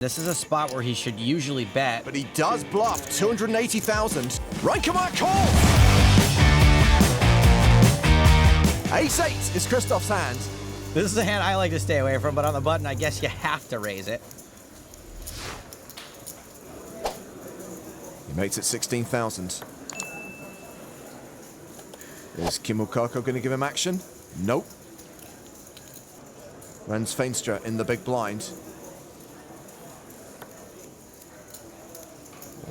This is a spot where he should usually bet. But he does bluff 280,000. Reinkemeier calls! Ace-8 is Christoph's hand. This is a hand I like to stay away from, but on the button, I guess you have to raise it. He makes it 16,000. Is Kimukako going to give him action? Nope. Rens Feenstra in the big blind.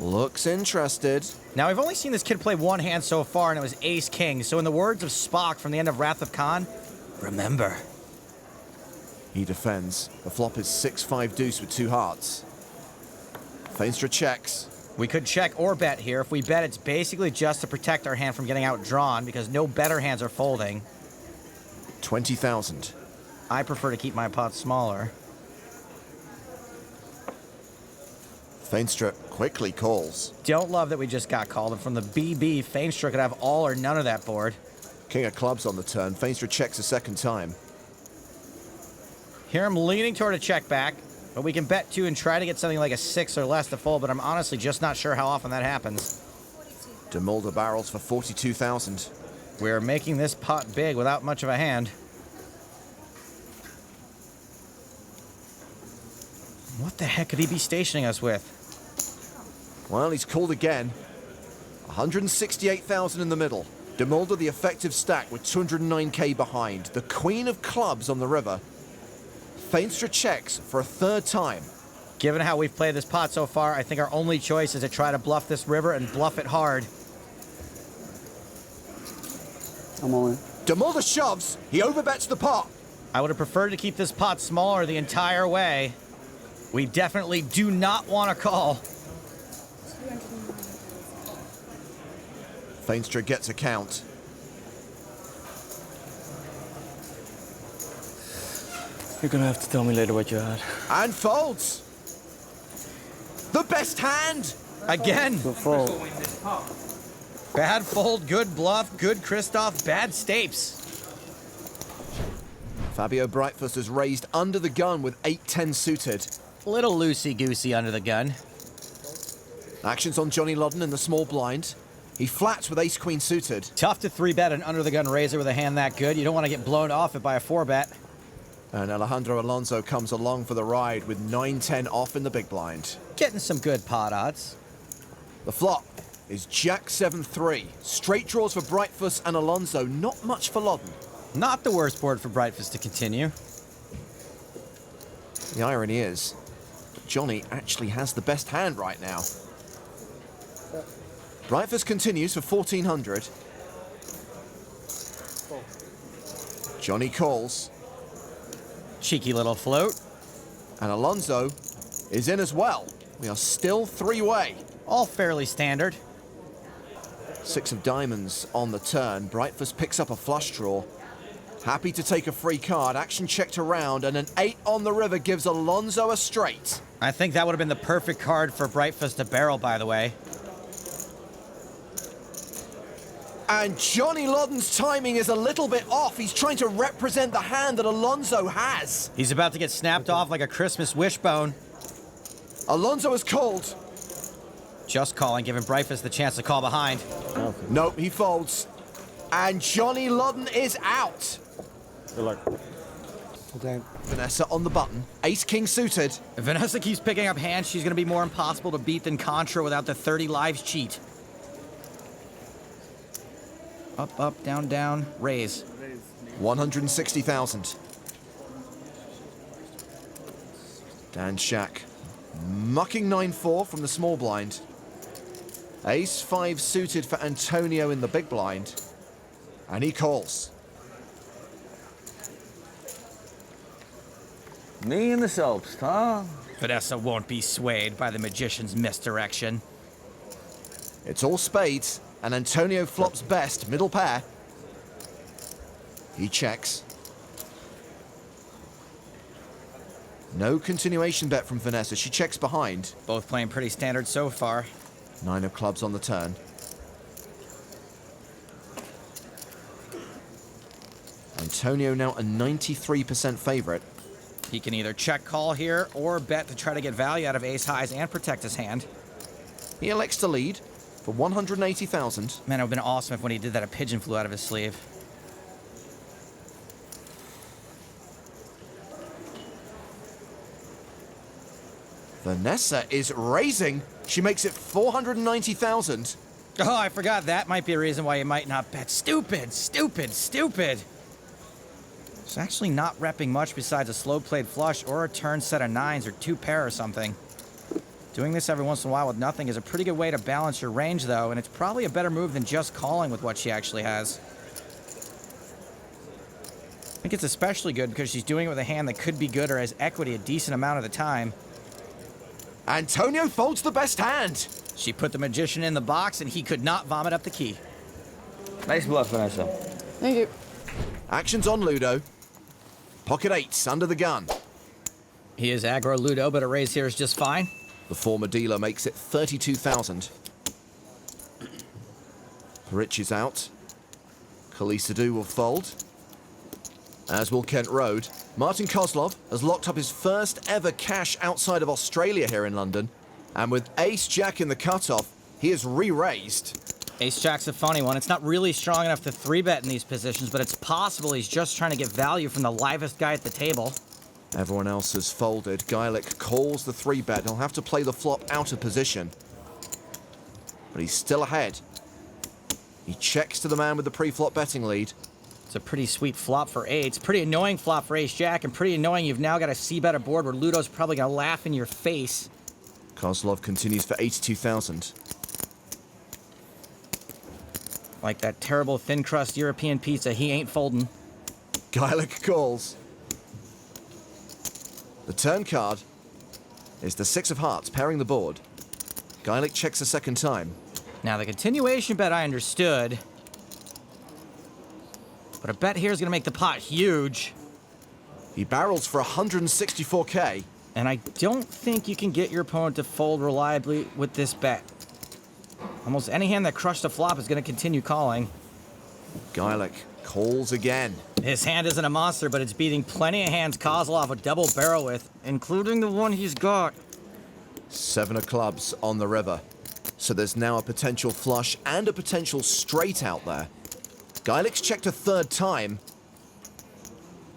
Looks interested. Now, I've only seen this kid play one hand so far, and it was Ace-King. So in the words of Spock from the end of Wrath of Khan, remember. He defends. The flop is 6-5 deuce with 2 hearts. Feenstra checks. We could check or bet here. If we bet, it's basically just to protect our hand from getting outdrawn because no better hands are folding. 20,000. I prefer to keep my pot smaller. Feenstra quickly calls. Don't love that we just got called, and from the BB, Feenstra could have all or none of that board. King of clubs on the turn. Feenstra checks a second time. Here I'm leaning toward a check back, but we can bet too and try to get something like a 6 or less to fold, but I'm honestly just not sure how often that happens. DeMulder barrels for 42,000. We're making this pot big without much of a hand. What the heck could he be stationing us with? Well, he's called again. 168,000 in the middle. DeMulder the effective stack with 209k behind. The queen of clubs on the river. Feenstra checks for a third time. Given how we've played this pot so far, I think our only choice is to try to bluff this river and bluff it hard. I'm all in. DeMulder shoves. He overbets the pot. I would have preferred to keep this pot smaller the entire way. We definitely do not want to call. Feenstra gets a count. You're gonna have to tell me later what you had. And folds. The best hand. Again. Good fold. Bad fold, good bluff, good Christoph, bad Stapes. Fabio Breitfuss has raised under the gun with 8-10 suited. Little loosey-goosey under the gun. Actions on Johnny Lodden in the small blind. He flats with ace-queen suited. Tough to 3-bet an under-the-gun raiser with a hand that good. You don't want to get blown off it by a 4-bet. And Alejandro Alonso comes along for the ride with 9-10 off in the big blind. Getting some good pot odds. The flop is Jack 7-3. Straight draws for Breitfuss and Alonso. Not much for Lodden. Not the worst board for Breitfuss to continue. The irony is, Johnny actually has the best hand right now. Breitfuss continues for 1,400. Johnny calls. Cheeky little float. And Alonso is in as well. We are still 3-way. All fairly standard. 6 of diamonds on the turn. Breitfuss picks up a flush draw. Happy to take a free card. Action checked around, and an 8 on the river gives Alonso a straight. I think that would have been the perfect card for Breitfuss to barrel, by the way. And Johnny Lodden's timing is a little bit off. He's trying to represent the hand that Alonso has. He's about to get snapped off like a Christmas wishbone. Alonso is called. Just calling, giving Breitfuss the chance to call behind. Okay. Nope, he folds. And Johnny Lodden is out. Good luck. Okay. Vanessa on the button. Ace-king suited. If Vanessa keeps picking up hands, she's going to be more impossible to beat than Contra without the 30 lives cheat. Up, up, down, down, raise. 160,000. Dan Shack mucking 9-4 from the small blind. Ace-5 suited for Antonio in the big blind. And he calls. Me and the Selbst, huh? Vanessa won't be swayed by the magician's misdirection. It's all spades, and Antonio flops best, middle pair. He checks. No continuation bet from Vanessa. She checks behind. Both playing pretty standard so far. 9 of clubs on the turn. Antonio now a 93% favorite. He can either check call here or bet to try to get value out of ace highs and protect his hand. He elects to lead for 180,000. Man, it would have been awesome if when he did that a pigeon flew out of his sleeve. Vanessa is raising. She makes it 490,000. Oh, I forgot. That might be a reason why you might not bet. Stupid, stupid, stupid. It's actually not repping much besides a slow played flush or a turn set of nines or two pair or something. Doing this every once in a while with nothing is a pretty good way to balance your range, though, and it's probably a better move than just calling with what she actually has. I think it's especially good because she's doing it with a hand that could be good or has equity a decent amount of the time. Antonio folds the best hand. She put the magician in the box, and he could not vomit up the key. Nice bluff, Vanessa. Thank you. Action's on Ludo. Pocket eights under the gun. He is aggro Ludo, but a raise here is just fine. The former dealer makes it 32,000. Rich is out. Khalisadu will fold. As will Kent Road. Martin Kozlov has locked up his first ever cash outside of Australia here in London. And with ace-jack in the cutoff, he is re-raised. Ace-jack's a funny one. It's not really strong enough to 3-bet in these positions, but it's possible he's just trying to get value from the livest guy at the table. Everyone else has folded. Geilich calls the 3-bet. He'll have to play the flop out of position. But he's still ahead. He checks to the man with the pre-flop betting lead. It's a pretty sweet flop for eights. Pretty annoying flop for ace-jack, and pretty annoying you've now got a c-bet a board where Ludo's probably going to laugh in your face. Kozlov continues for 82,000. Like that terrible thin-crust European pizza, he ain't folding. Geilich calls. The turn card is the 6 of hearts, pairing the board. Geilich checks a second time. Now, the continuation bet I understood, but a bet here is going to make the pot huge. He barrels for 164k. And I don't think you can get your opponent to fold reliably with this bet. Almost any hand that crushed a flop is going to continue calling. Geilich calls again. His hand isn't a monster, but it's beating plenty of hands Kozlov would double barrel with, including the one he's got. 7 of clubs on the river. So there's now a potential flush and a potential straight out there. Geilich's checked a third time.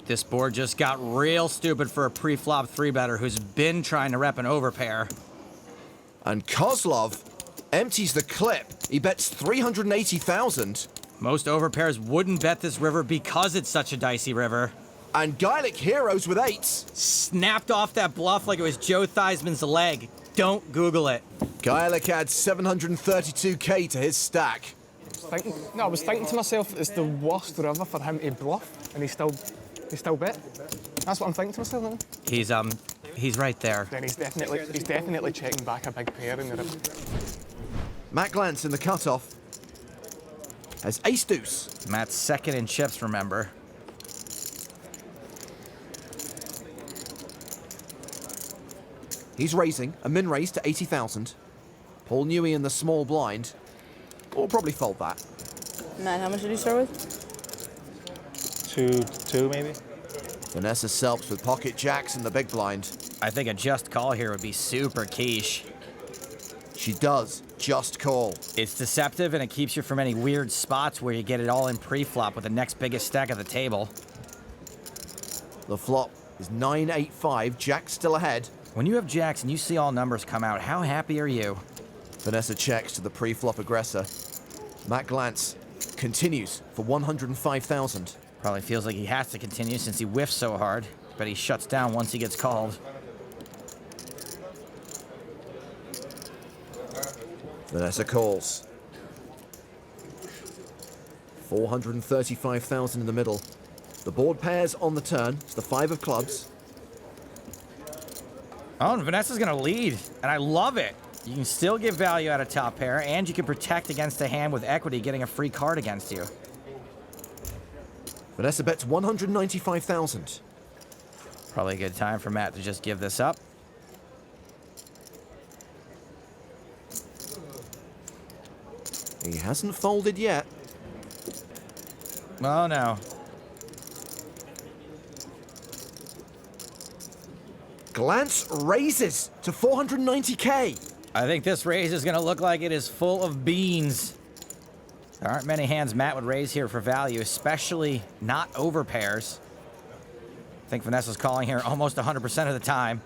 This board just got real stupid for a pre-flop 3-better who's been trying to rep an overpair. And Kozlov empties the clip. He bets 380,000. Most overpairs wouldn't bet this river because it's such a dicey river. And Geilich heroes with 8s. Snapped off that bluff like it was Joe Theismann's leg. Don't Google it. Geilich adds 732k to his stack. I was thinking to myself, it's the worst river for him to bluff, and he still bet. That's what I'm thinking to myself. He's right there. Then he's definitely checking back a big pair in the river. Matt Glantz in the cutoff has ace deuce. Matt's second in chips, remember. He's raising, a min raise to 80,000. Paul Newey in the small blind. We'll probably fold that. Matt, how much did you start with? Two maybe? Vanessa Selbst with pocket jacks in the big blind. I think a just call here would be super quiche. She does just call. It's deceptive and it keeps you from any weird spots where you get it all in pre-flop with the next biggest stack at the table. The flop is 9-8-5, jack still ahead. When you have jacks and you see all numbers come out, how happy are you? Vanessa checks to the pre-flop aggressor. Matt Glantz continues for 105,000. Probably feels like he has to continue since he whiffs so hard, but he shuts down once he gets called. Vanessa calls. 435,000 in the middle. The board pairs on the turn. It's the 5 of clubs. Oh, and Vanessa's gonna lead, and I love it. You can still get value out of top pair, and you can protect against a hand with equity getting a free card against you. Vanessa bets 195,000. Probably a good time for Matt to just give this up. He hasn't folded yet. Oh, no. Glance raises to 490k. I think this raise is going to look like it is full of beans. There aren't many hands Matt would raise here for value, especially not over pairs. I think Vanessa's calling here almost 100% of the time.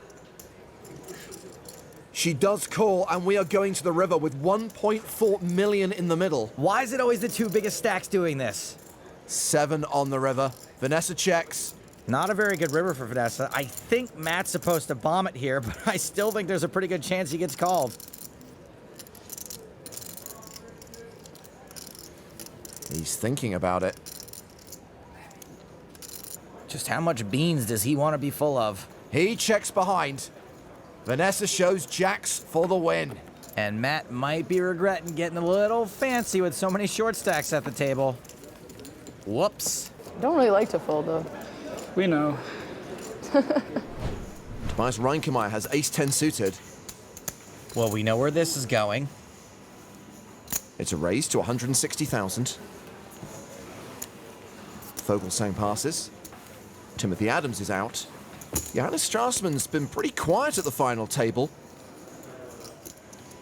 She does call, and we are going to the river with 1.4 million in the middle. Why is it always the two biggest stacks doing this? 7 on the river. Vanessa checks. Not a very good river for Vanessa. I think Matt's supposed to bomb it here, but I still think there's a pretty good chance he gets called. He's thinking about it. Just how much beans does he want to be full of? He checks behind. Vanessa shows jacks for the win. And Matt might be regretting getting a little fancy with so many short stacks at the table. Whoops. Don't really like to fold though. We know. Tobias Reinkemeier has ace-10 suited. Well, we know where this is going. It's a raise to 160,000. Fogelsang passes. Timothy Adams is out. Johannes Strassmann's been pretty quiet at the final table.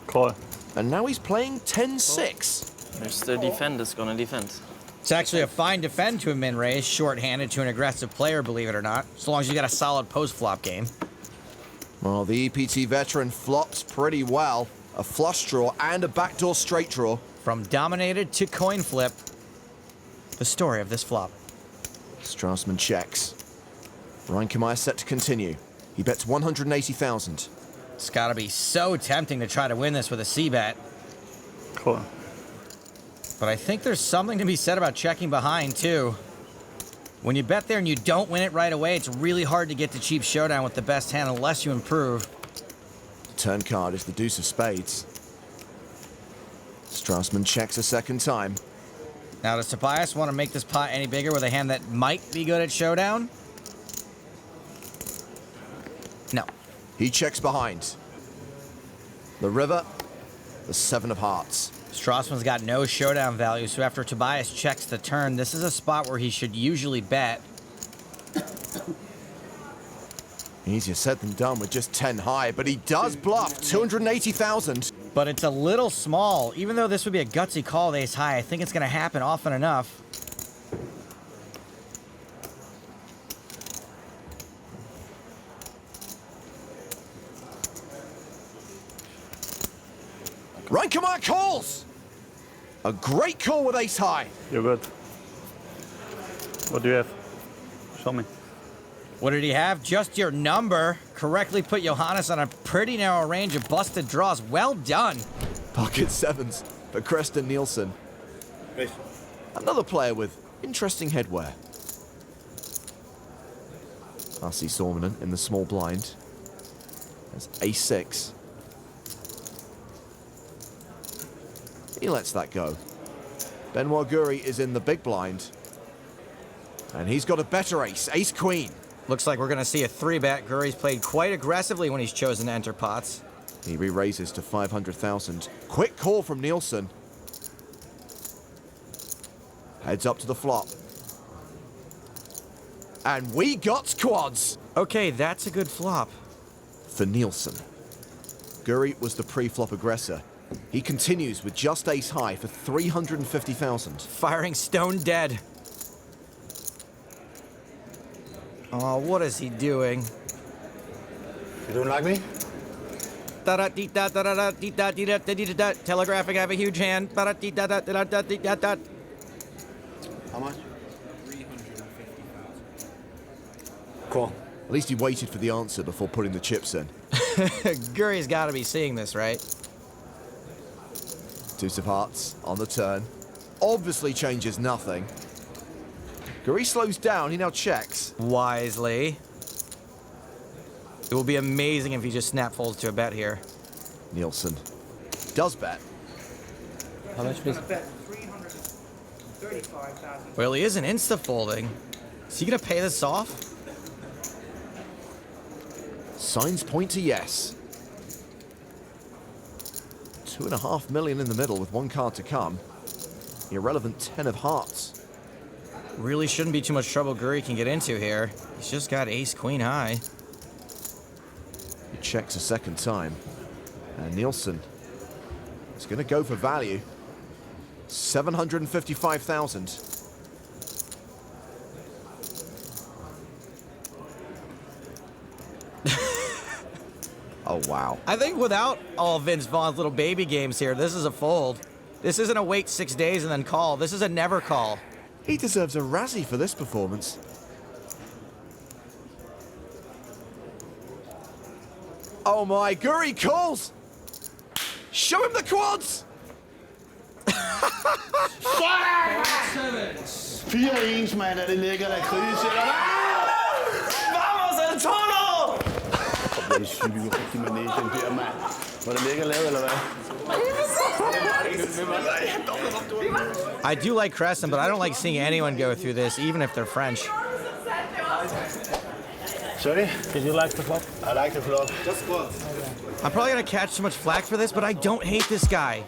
Call. And now he's playing 10-6. Mr. Defender's gonna defend. It's actually a fine defend to a min raise, short-handed to an aggressive player, believe it or not, as long as you got a solid post-flop game. Well, the EPT veteran flops pretty well. A flush draw and a backdoor straight draw. From dominated to coin flip, the story of this flop. Strassmann checks. Reinkemeier set to continue. He bets 180,000. It's got to be so tempting to try to win this with a C-bet. Call. But I think there's something to be said about checking behind, too. When you bet there and you don't win it right away, it's really hard to get to cheap showdown with the best hand unless you improve. The turn card is the deuce of spades. Strassmann checks a second time. Now, does Tobias want to make this pot any bigger with a hand that might be good at showdown? No. He checks behind. The river, the 7 of hearts. Strassmann's got no showdown value, so after Tobias checks the turn, this is a spot where he should usually bet. Easier said than done with just 10 high, but he does bluff 280,000. But it's a little small. Even though this would be a gutsy call with ace high, I think it's going to happen often enough. Reinkemeier calls! A great call with ace high. You're good. What do you have? Show me. What did he have? Just your number. Correctly put Johannes on a pretty narrow range of busted draws. Well done. Pocket 7s for Creston Nielsen. Another player with interesting headwear. R.C. Sormanen in the small blind. That's ace-6. He lets that go. Benoit Guri is in the big blind. And he's got a better ace, ace-queen. Looks like we're going to see a 3-bet. Guri's played quite aggressively when he's chosen to enter pots. He re-raises to 500,000. Quick call from Nielsen. Heads up to the flop. And we got quads. Okay, that's a good flop. For Nielsen. Guri was the pre-flop aggressor. He continues with just ace high for 350,000. Firing stone dead. Oh, what is he doing? You don't like me? Telegraphing, I have a huge hand. How much? 350,000. Cool. At least he waited for the answer before putting the chips in. Guri's got to be seeing this, right? Deuce of hearts on the turn. Obviously changes nothing. Guri slows down, he now checks. Wisely. It will be amazing if he just snap folds to a bet here. Nielsen does bet. How much, please? Well, he isn't insta-folding. Is he going to pay this off? Signs point to yes. 2.5 million in the middle with one card to come. Irrelevant 10 of hearts. Really shouldn't be too much trouble Guri can get into here. He's just got ace-queen high. checks a second time. And Nielsen is going to go for value. 755,000. Oh, wow. I think without all Vince Vaughn's little baby games here, this is a fold. This isn't a wait 6 days and then call. This is a never call. He deserves a Razzie for this performance. Oh my, Guri calls! Show him the quads! 4-1, mand, og det ligger der krise. Vamos, el toro! Det er sygt rigtig manet, den der, mand. Var der ligger lavet, eller hvad? I do like Crescent, but I don't like seeing anyone go through this, even if they're French. Sorry? Did you like the flop? I like the flop. I'm probably going to catch too much flack for this, but I don't hate this guy.